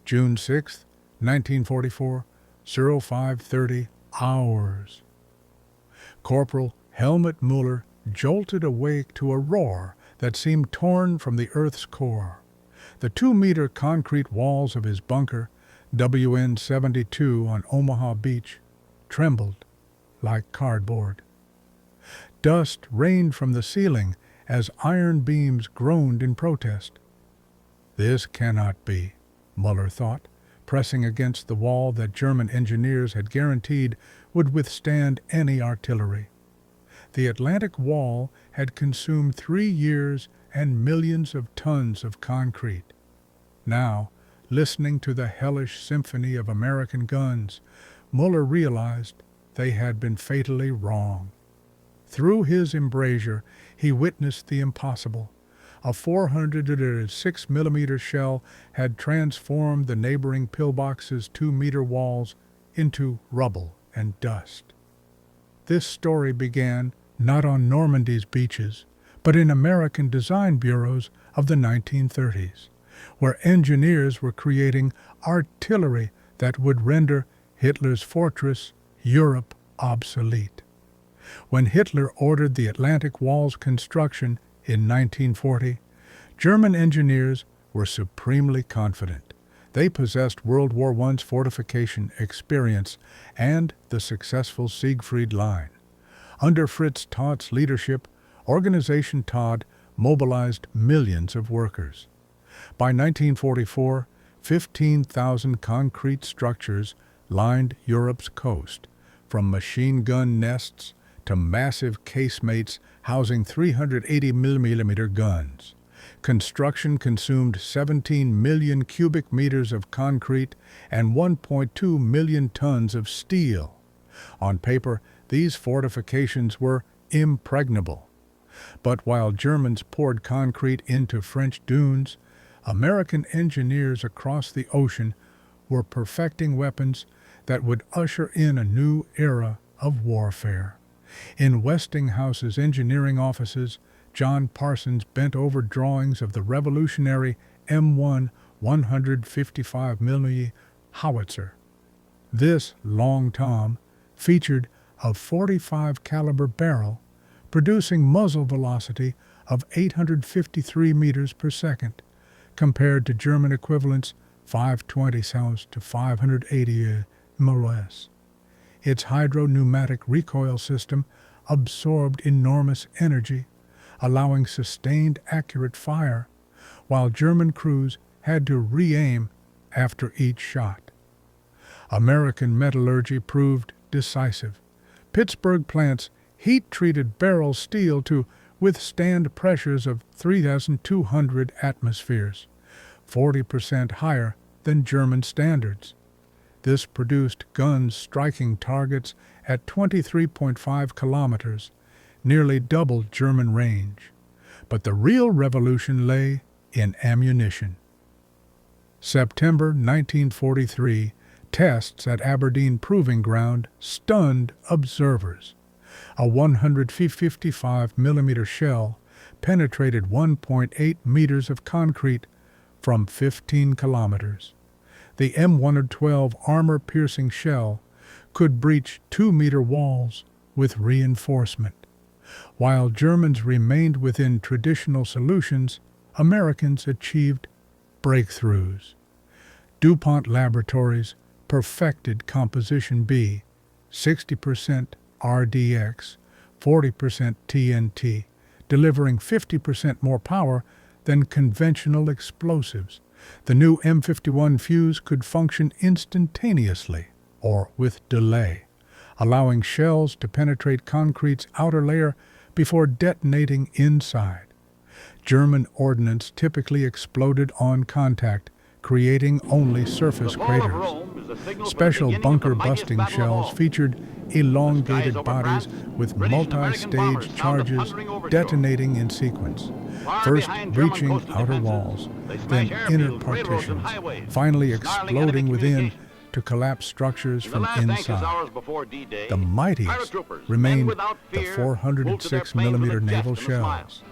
June 6, 1944, 05:30 hours. Corporal Helmut Muller jolted awake to a roar that seemed torn from the Earth's core. The 2-meter concrete walls of his bunker, WN 72 on Omaha Beach, trembled like cardboard. Dust rained from the ceiling as iron beams groaned in protest. This cannot be, Muller thought, pressing against the wall that German engineers had guaranteed would withstand any artillery. The Atlantic Wall had consumed 3 years and millions of tons of concrete. Now, listening to the hellish symphony of American guns, Muller realized they had been fatally wrong. Through his embrasure, he witnessed the impossible. A 406-millimeter shell had transformed the neighboring pillbox's 2-meter walls into rubble and dust. This story began not on Normandy's beaches, but in American design bureaus of the 1930s, where engineers were creating artillery that would render Hitler's fortress, Europe, obsolete. When Hitler ordered the Atlantic Wall's construction in 1940, German engineers were supremely confident. They possessed World War I's fortification experience and the successful Siegfried Line. Under Fritz Todd's leadership, Organization Todd mobilized millions of workers. By 1944, 15,000 concrete structures lined Europe's coast, from machine gun nests to massive casemates housing 380mm guns. Construction consumed 17 million cubic meters of concrete and 1.2 million tons of steel. On paper, these fortifications were impregnable. But while Germans poured concrete into French dunes, American engineers across the ocean were perfecting weapons that would usher in a new era of warfare. In Westinghouse's engineering offices, John Parsons bent over drawings of the revolutionary M1 155mm howitzer. This long tom featured a .45 caliber barrel producing muzzle velocity of 853 meters per second, compared to German equivalents 520 sounds to 580 mph. Its hydro-pneumatic recoil system absorbed enormous energy, allowing sustained, accurate fire, while German crews had to re-aim after each shot. American metallurgy proved decisive. Pittsburgh plants heat-treated barrel steel to withstand pressures of 3,200 atmospheres, 40% higher than German standards. This produced guns striking targets at 23.5 kilometers, nearly double German range. But the real revolution lay in ammunition. September 1943, tests at Aberdeen Proving Ground stunned observers. A 155mm shell penetrated 1.8 meters of concrete from 15 kilometers. The M112 armor-piercing shell could breach 2-meter walls with reinforcement. While Germans remained within traditional solutions, Americans achieved breakthroughs. DuPont Laboratories perfected Composition B, 60% RDX, 40% TNT, delivering 50% more power than conventional explosives. The new M51 fuse could function instantaneously or with delay, allowing shells to penetrate concrete's outer layer before detonating inside. German ordnance typically exploded on contact, creating only surface craters. Special bunker-busting shells featured elongated bodies with multi-stage charges detonating in sequence, first breaching outer walls, then inner partitions, finally exploding within to collapse structures from inside. The mightiest remained the 406mm naval shells.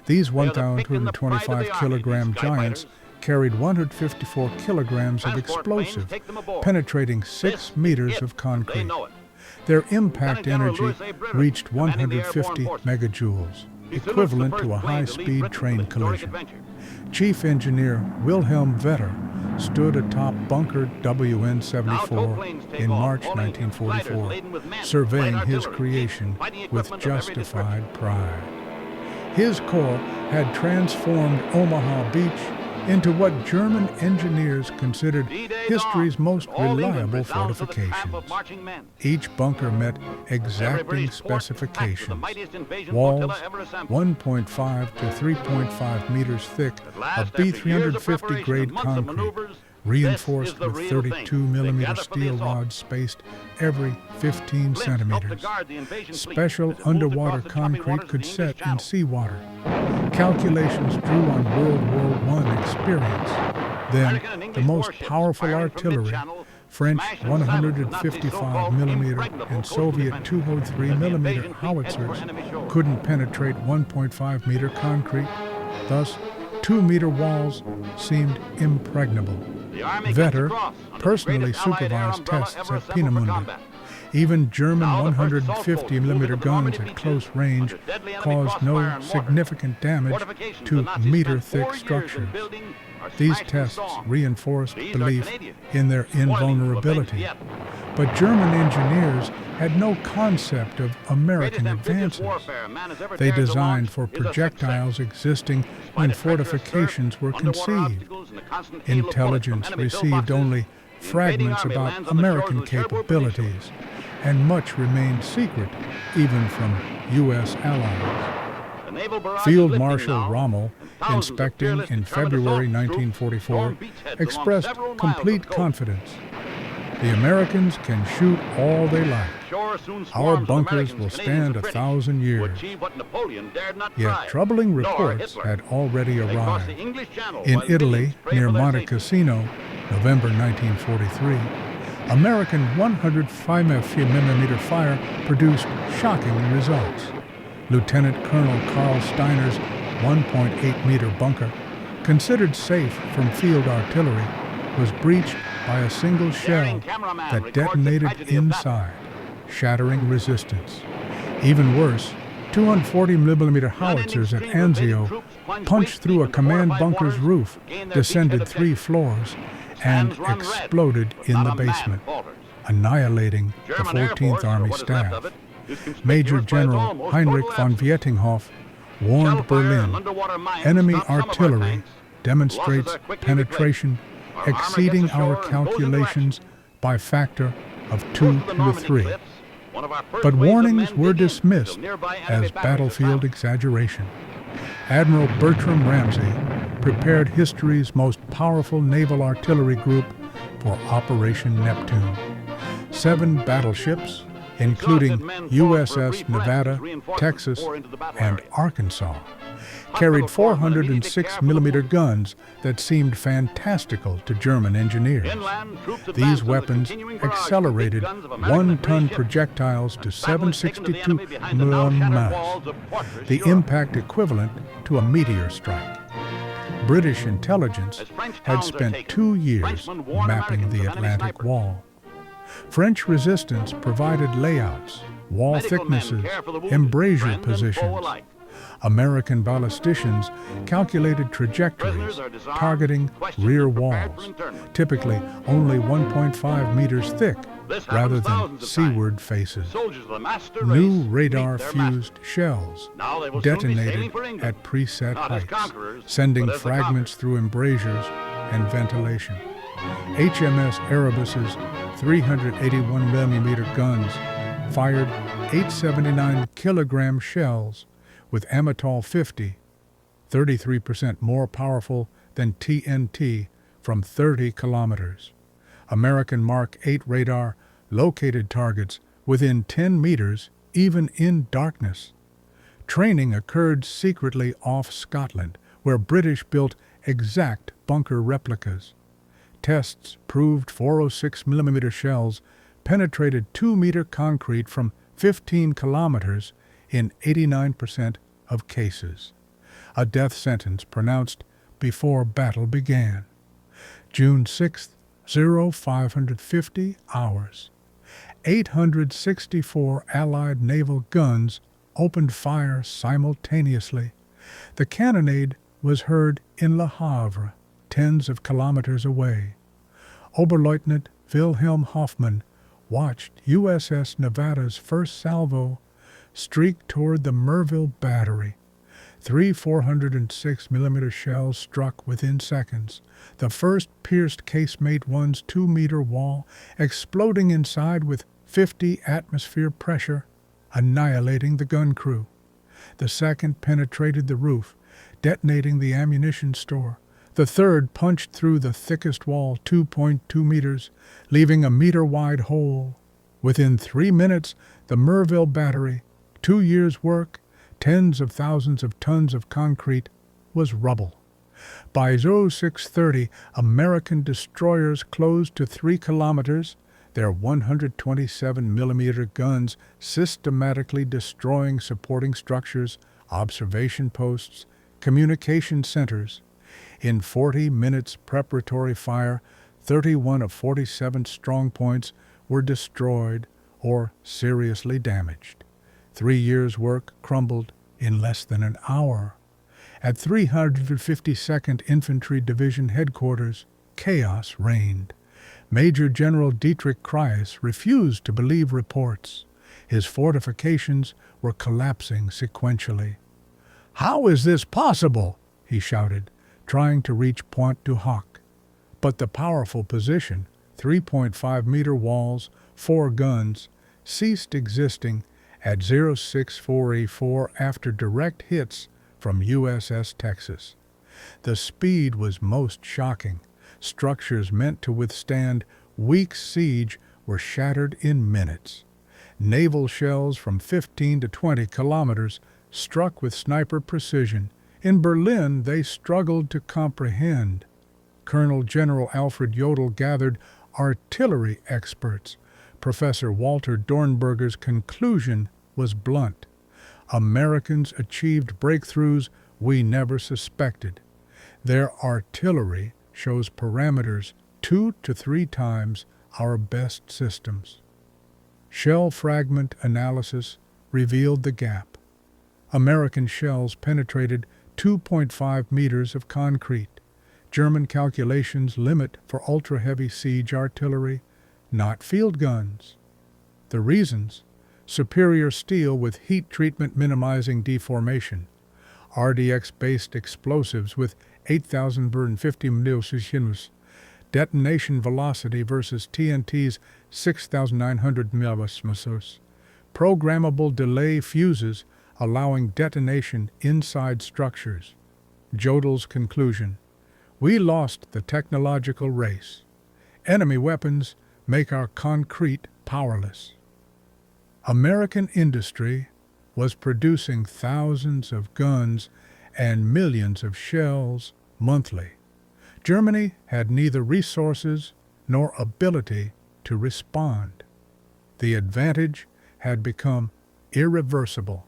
These 1,225-kilogram giants carried 154 kilograms of explosive, penetrating 6 meters of concrete. Their impact energy reached 150 megajoules, equivalent to a high-speed train collision. Chief Engineer Wilhelm Vetter stood atop bunker WN-74 in March 1944, surveying his creation with justified pride. His corps had transformed Omaha Beach into what German engineers considered history's most reliable fortifications. Each bunker met exacting specifications: walls 1.5 to 3.5 meters thick of B350 grade concrete, reinforced with 32mm steel rods spaced every 15 centimeters. Special underwater concrete could set in seawater. Calculations drew on World War I experience. Then, the most powerful artillery, French 155mm and Soviet 203mm howitzers, couldn't penetrate 1.5-meter concrete. Thus, 2-meter walls seemed impregnable. Vetter personally supervised tests at Peenemünde. Even German 150mm guns at close range caused no significant damage to meter-thick structures. These tests reinforced belief in their invulnerability. But German engineers had no concept of American advances. They designed for projectiles existing when fortifications were conceived. Intelligence received only fragments about American capabilities, and much remained secret even from U.S. allies. Field Marshal Rommel, inspecting in February 1944, expressed complete confidence. The Americans can shoot all they like. Our bunkers will stand 1,000 years. Yet troubling reports had already arrived. In Italy, near Monte Cassino, November 1943, American 105mm fire produced shocking results. Lieutenant Colonel Carl Steiner's 1.8-meter bunker, considered safe from field artillery, was breached by a single shell that detonated inside, shattering resistance. Even worse, 240mm howitzers at Anzio punched through a command bunker's roof, descended 3 floors, and exploded in the basement, annihilating the 14th Army staff. Major General Heinrich von Vietinghoff warned Berlin, enemy artillery demonstrates penetration exceeding our calculations by factor of 2 to 3. But warnings were dismissed as battlefield exaggeration. Admiral Bertram Ramsay prepared history's most powerful naval artillery group for Operation Neptune. 7 battleships, including USS Nevada, Texas, and Arkansas, carried 406mm guns that seemed fantastical to German engineers. These weapons accelerated 1-ton projectiles to 762 mm, the impact equivalent to a meteor strike. British intelligence had spent 2 years mapping the Atlantic Wall. French resistance provided layouts, wall thicknesses, embrasure positions. American ballisticians calculated trajectories, targeting rear walls, typically only 1.5 meters thick, rather than seaward faces. New radar-fused shells detonated at preset heights, sending fragments through embrasures and ventilation. HMS Erebus's 381mm guns fired 879-kilogram shells with Amatol 50, 33% more powerful than TNT, from 30 kilometers. American Mark 8 radar located targets within 10 meters, even in darkness. Training occurred secretly off Scotland, where British built exact bunker replicas. Tests proved 406mm shells penetrated 2-meter concrete from 15 kilometers in 89% of cases. A death sentence pronounced before battle began. June 6th, 0550 hours. 864 Allied naval guns opened fire simultaneously. The cannonade was heard in Le Havre, tens of kilometers away. Oberleutnant Wilhelm Hoffmann watched USS Nevada's first salvo streak toward the Merville Battery. Three 406mm shells struck within seconds. The first pierced casemate 1's 2-meter wall, exploding inside with 50 atmosphere pressure, annihilating the gun crew. The second penetrated the roof, detonating the ammunition store. The third punched through the thickest wall 2.2 meters, leaving a meter-wide hole. Within 3 minutes, the Merville Battery, 2 years' work, tens of thousands of tons of concrete, was rubble. By 0630, American destroyers closed to 3 kilometers, their 127mm guns systematically destroying supporting structures, observation posts, communication centers. In 40 minutes preparatory fire, 31 of 47 strongpoints were destroyed or seriously damaged. 3 years' work crumbled in less than an hour. At 352nd Infantry Division headquarters, chaos reigned. Major General Dietrich Kreis refused to believe reports. His fortifications were collapsing sequentially. "How is this possible?" he shouted, trying to reach Pointe du Hoc. But the powerful position, 3.5-meter walls, 4 guns, ceased existing at 06484 after direct hits from USS Texas. The speed was most shocking. Structures meant to withstand weeks' siege were shattered in minutes. Naval shells from 15 to 20 kilometers struck with sniper precision. In Berlin, they struggled to comprehend. Colonel General Alfred Jodl gathered artillery experts. Professor Walter Dornberger's conclusion was blunt. Americans achieved breakthroughs we never suspected. Their artillery shows parameters 2 to 3 times our best systems. Shell fragment analysis revealed the gap. American shells penetrated 2.5 meters of concrete. German calculations limit for ultra-heavy siege artillery, not field guns. The reasons: superior steel with heat treatment minimizing deformation, RDX-based explosives with 8,050 ms, detonation velocity versus TNT's 6,900 ms, programmable delay fuses allowing detonation inside structures. Jodl's conclusion: we lost the technological race. Enemy weapons make our concrete powerless. American industry was producing thousands of guns and millions of shells monthly. Germany had neither resources nor ability to respond. The advantage had become irreversible.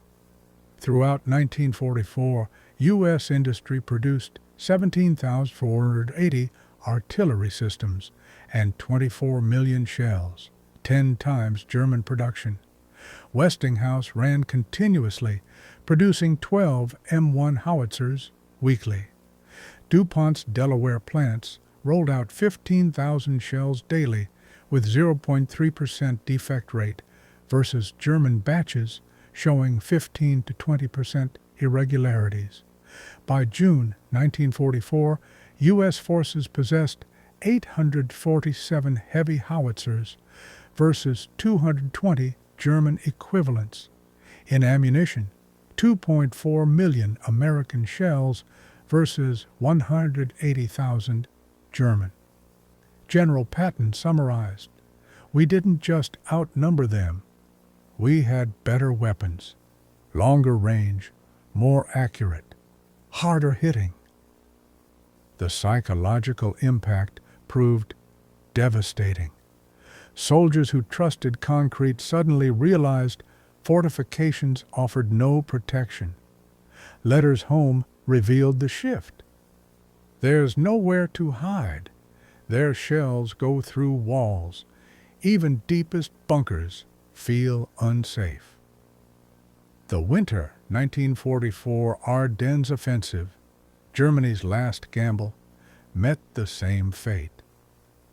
Throughout 1944, U.S. industry produced 17,480 artillery systems and 24 million shells, 10 times German production. Westinghouse ran continuously, producing 12 M1 howitzers weekly. DuPont's Delaware plants rolled out 15,000 shells daily with 0.3% defect rate versus German batches showing 15 to 20% irregularities. By June 1944, U.S. forces possessed 847 heavy howitzers versus 220 German equivalents. In ammunition, 2.4 million American shells versus 180,000 German. General Patton summarized, "We didn't just outnumber them. We had better weapons, longer range, more accurate, harder hitting." The psychological impact proved devastating. Soldiers who trusted concrete suddenly realized fortifications offered no protection. Letters home revealed the shift. There's nowhere to hide. Their shells go through walls. Even deepest bunkers feel unsafe. The winter 1944 Ardennes offensive, Germany's last gamble, met the same fate.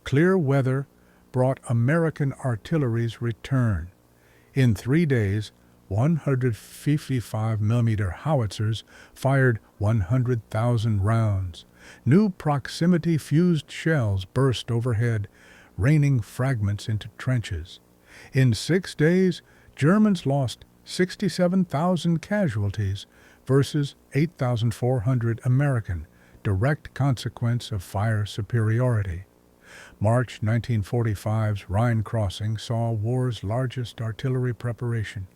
Clear weather brought American artillery's return. In 3 days, 155mm howitzers fired 100,000 rounds. New proximity-fused shells burst overhead, raining fragments into trenches. In 6 days, Germans lost 67,000 casualties versus 8,400 American, direct consequence of fire superiority. March 1945's Rhine crossing saw war's largest artillery preparation.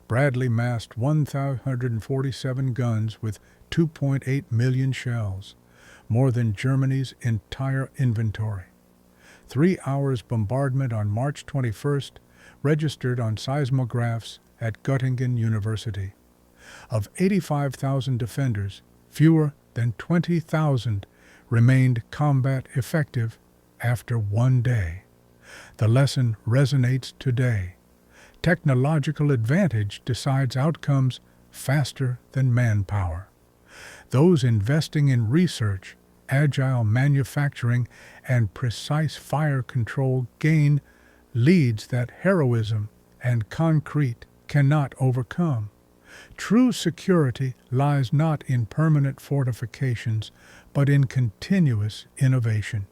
Bradley massed 1,147 guns with 2.8 million shells, more than Germany's entire inventory. 3 hours bombardment on March 21st registered on seismographs at Göttingen University. Of 85,000 defenders, fewer than 20,000 remained combat effective after 1 day. The lesson resonates today. Technological advantage decides outcomes faster than manpower. Those investing in research, agile manufacturing, and precise fire control gain leads that heroism and concrete cannot overcome. True security lies not in permanent fortifications, but in continuous innovation.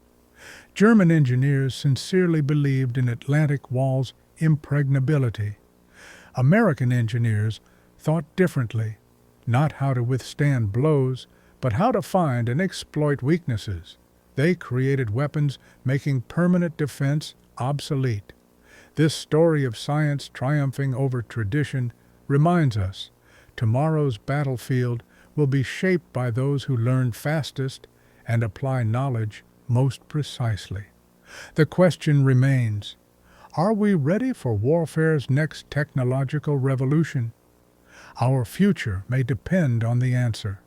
German engineers sincerely believed in Atlantic Wall's impregnability. American engineers thought differently, not how to withstand blows, but how to find and exploit weaknesses. They created weapons making permanent defense obsolete. This story of science triumphing over tradition reminds us tomorrow's battlefield will be shaped by those who learn fastest and apply knowledge most precisely. The question remains, are we ready for warfare's next technological revolution? Our future may depend on the answer.